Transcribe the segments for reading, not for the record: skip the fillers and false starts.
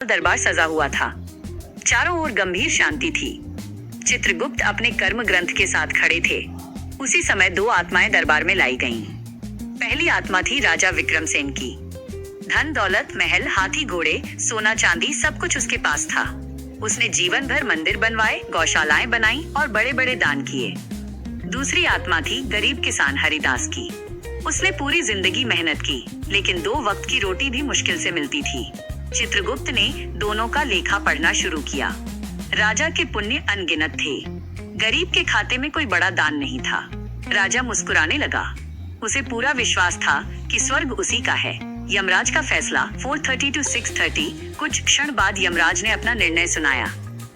दरबार सजा हुआ था। चारों ओर गंभीर शांति थी। चित्रगुप्त अपने कर्म ग्रंथ के साथ खड़े थे। उसी समय दो आत्माएं दरबार में लाई गईं। पहली आत्मा थी राजा विक्रमसेन की। धन दौलत, महल, हाथी घोड़े, सोना चांदी सब कुछ उसके पास था। उसने जीवन भर मंदिर बनवाए, गौशालाएं बनाई और बड़े बड़े दान किए। दूसरी आत्मा थी गरीब किसान हरिदास की। उसने पूरी जिंदगी मेहनत की, लेकिन 2 वक्त की रोटी भी मुश्किल से मिलती थी। चित्रगुप्त ने दोनों का लेखा पढ़ना शुरू किया। राजा के पुण्य अनगिनत थे। गरीब के खाते में कोई बड़ा दान नहीं था। राजा मुस्कुराने लगा। उसे पूरा विश्वास था कि स्वर्ग उसी का है। यमराज का फैसला 4:30 to 6:30। कुछ क्षण बाद यमराज ने अपना निर्णय सुनाया।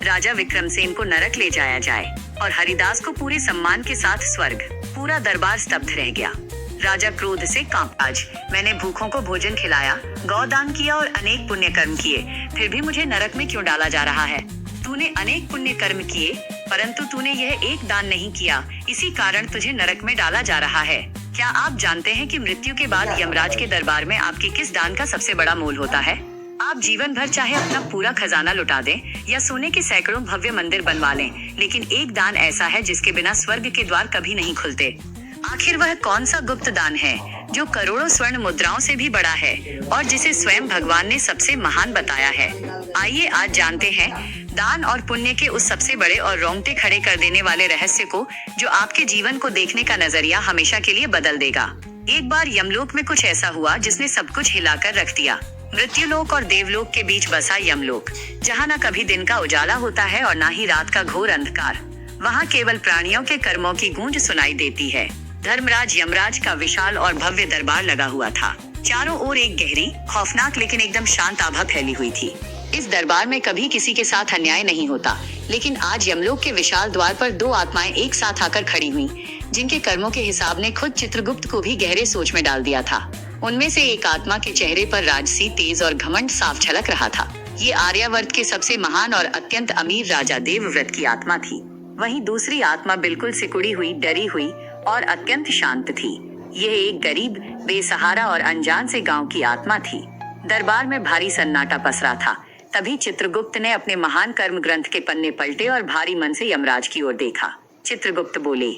राजा विक्रमसेन को नरक ले जाया जाए और हरिदास को पूरे सम्मान के साथ स्वर्ग। पूरा दरबार स्तब्ध रह गया। राजा क्रोध से कांपा। आज मैंने भूखों को भोजन खिलाया, गौदान किया और अनेक पुण्य कर्म किए, फिर भी मुझे नरक में क्यों डाला जा रहा है? तूने अनेक पुण्य कर्म किए, परंतु तूने यह एक दान नहीं किया, इसी कारण तुझे नरक में डाला जा रहा है। क्या आप जानते हैं कि मृत्यु के बाद यमराज के दरबार में आपके किस दान का सबसे बड़ा मोल होता है? आप जीवन भर चाहे अपना पूरा खजाना लुटा दें या सोने के सैकड़ों भव्य मंदिर बनवा लें, लेकिन एक दान ऐसा है जिसके बिना स्वर्ग के द्वार कभी नहीं खुलते। आखिर वह कौन सा गुप्त दान है जो करोड़ों स्वर्ण मुद्राओं से भी बड़ा है और जिसे स्वयं भगवान ने सबसे महान बताया है? आइए आज जानते हैं दान और पुण्य के उस सबसे बड़े और रोंगटे खड़े कर देने वाले रहस्य को, जो आपके जीवन को देखने का नजरिया हमेशा के लिए बदल देगा। एक बार यमलोक में कुछ ऐसा हुआ जिसने सब कुछ हिलाकर रख दिया। मृत्युलोक और देवलोक के बीच बसा यमलोक, जहाँ न कभी दिन का उजाला होता है और न ही रात का घोर अंधकार। वहाँ केवल प्राणियों के कर्मों की गूंज सुनाई देती है। धर्मराज यमराज का विशाल और भव्य दरबार लगा हुआ था। चारों ओर एक गहरी, खौफनाक लेकिन एकदम शांत आभा फैली हुई थी। इस दरबार में कभी किसी के साथ अन्याय नहीं होता, लेकिन आज यमलोक के विशाल द्वार पर 2 आत्माएं एक साथ आकर खड़ी हुई, जिनके कर्मों के हिसाब ने खुद चित्रगुप्त को भी गहरे सोच में डाल दिया था। उनमें से एक आत्मा के चेहरे पर राजसी तेज और घमंड साफ झलक रहा था। ये आर्यावर्त के सबसे महान और अत्यंत अमीर राजा देवव्रत की आत्मा थी। वहीं दूसरी आत्मा बिल्कुल सिकुड़ी हुई, डरी हुई और अत्यंत शांत थी। यह एक गरीब, बेसहारा और अनजान से गांव की आत्मा थी। दरबार में भारी सन्नाटा पसरा था। तभी चित्रगुप्त ने अपने महान कर्म ग्रंथ के पन्ने पलटे और भारी मन से यमराज की ओर देखा। चित्रगुप्त बोले,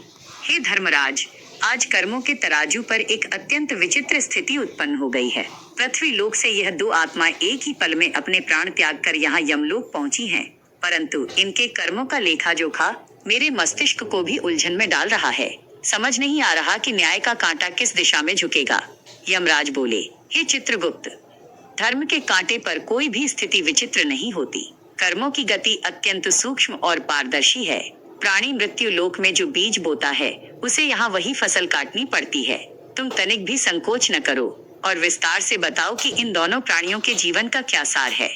हे धर्मराज, आज कर्मों के तराजू पर एक अत्यंत विचित्र स्थिति उत्पन्न हो गई है। पृथ्वी लोक से यह 2 आत्माएं एक ही पल में अपने प्राण त्याग कर यहाँ यमलोक पहुंची हैं, परंतु इनके कर्मों का लेखा जोखा मेरे मस्तिष्क को भी उलझन में डाल रहा है। समझ नहीं आ रहा कि न्याय का कांटा किस दिशा में झुकेगा। यमराज बोले, हे चित्रगुप्त, धर्म के कांटे पर कोई भी स्थिति विचित्र नहीं होती। कर्मों की गति अत्यंत सूक्ष्म और पारदर्शी है। प्राणी मृत्यु लोक में जो बीज बोता है, उसे यहाँ वही फसल काटनी पड़ती है। तुम तनिक भी संकोच न करो और विस्तार से बताओ कि इन दोनों प्राणियों के जीवन का क्या सार है।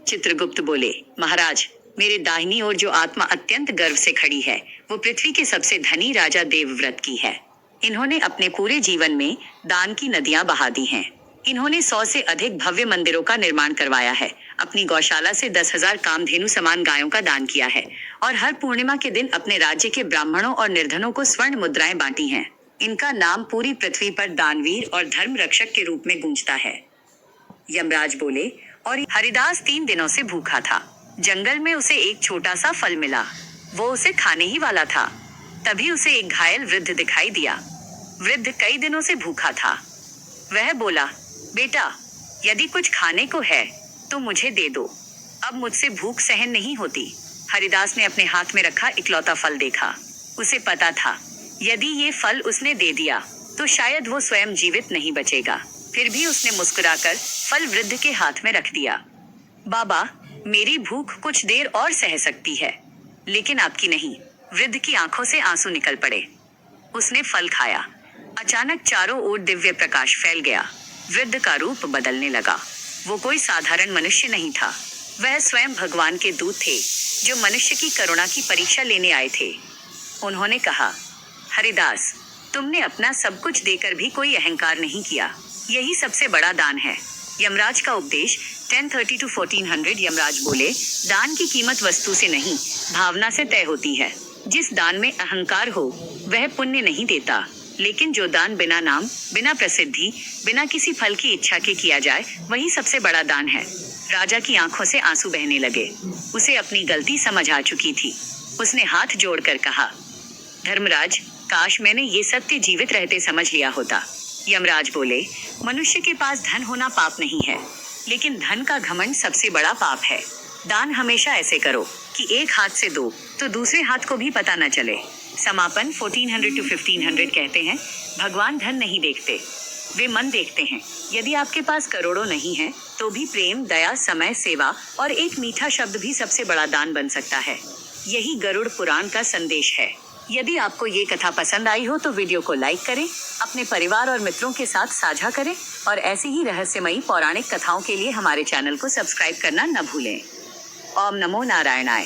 चित्रगुप्त बोले, महाराज, मेरे दाहिनी ओर जो आत्मा अत्यंत गर्व से खड़ी है, वो पृथ्वी के सबसे धनी राजा देवव्रत की है। इन्होंने अपने पूरे जीवन में दान की नदियां बहा दी हैं। इन्होंने 100 से अधिक भव्य मंदिरों का निर्माण करवाया है, अपनी गौशाला से 10,000 कामधेनु समान गायों का दान किया है और हर पूर्णिमा के दिन अपने राज्य के ब्राह्मणों और निर्धनों को स्वर्ण मुद्राएं बांटी हैं। इनका नाम पूरी पृथ्वी पर दानवीर और धर्म रक्षक के रूप में गूंजता है। यमराज बोले, और हरिदास 3 दिनों से भूखा था। जंगल में उसे एक छोटा सा फल मिला। वो उसे खाने ही वाला था। तभी उसे एक घायल वृद्ध दिखाई दिया। वृद्ध कई दिनों से भूखा था। वह बोला, बेटा, यदि कुछ खाने को है तो मुझे दे दो, अब मुझसे भूख सहन नहीं होती। हरिदास ने अपने हाथ में रखा इकलौता फल देखा। उसे पता था, यदि ये फल उसने दे दिया तो शायद वो स्वयं जीवित नहीं बचेगा। फिर भी उसने मुस्कुराकर फल वृद्ध के हाथ में रख दिया। बाबा, मेरी भूख कुछ देर और सह सकती है, लेकिन आपकी नहीं। वृद्ध की आंखों से आंसू निकल पड़े। उसने फल खाया। अचानक चारों ओर दिव्य प्रकाश फैल गया। वृद्ध का रूप बदलने लगा। वो कोई साधारण मनुष्य नहीं था। वह स्वयं भगवान के दूत थे, जो मनुष्य की करुणा की परीक्षा लेने आए थे। उन्होंने कहा, हरिदास, तुमने अपना सब कुछ देकर भी कोई अहंकार नहीं किया। यही सबसे बड़ा दान है। यमराज का उपदेश 10:30 to 1400। यमराज बोले, दान की कीमत वस्तु से नहीं, भावना से तय होती है। जिस दान में अहंकार हो वह पुण्य नहीं देता, लेकिन जो दान बिना नाम, बिना प्रसिद्धि, बिना किसी फल की इच्छा के किया जाए, वही सबसे बड़ा दान है। राजा की आंखों से आंसू बहने लगे। उसे अपनी गलती समझ आ चुकी थी। उसने हाथ जोड़कर कहा, धर्मराज, काश मैंने ये सत्य जीवित रहते समझ लिया होता। यमराज बोले, मनुष्य के पास धन होना पाप नहीं है, लेकिन धन का घमंड सबसे बड़ा पाप है। दान हमेशा ऐसे करो कि एक हाथ से दो तो दूसरे हाथ को भी पता न चले। समापन 1400 to 1500 कहते हैं, भगवान धन नहीं देखते, वे मन देखते हैं। यदि आपके पास करोड़ों नहीं है तो भी प्रेम, दया, समय, सेवा और एक मीठा शब्द भी सबसे बड़ा दान बन सकता है। यही गरुड़ पुराण का संदेश है। यदि आपको ये कथा पसंद आई हो तो वीडियो को लाइक करें, अपने परिवार और मित्रों के साथ साझा करें और ऐसी ही रहस्यमयी पौराणिक कथाओं के लिए हमारे चैनल को सब्सक्राइब करना न भूलें। ओम नमो नारायणाय।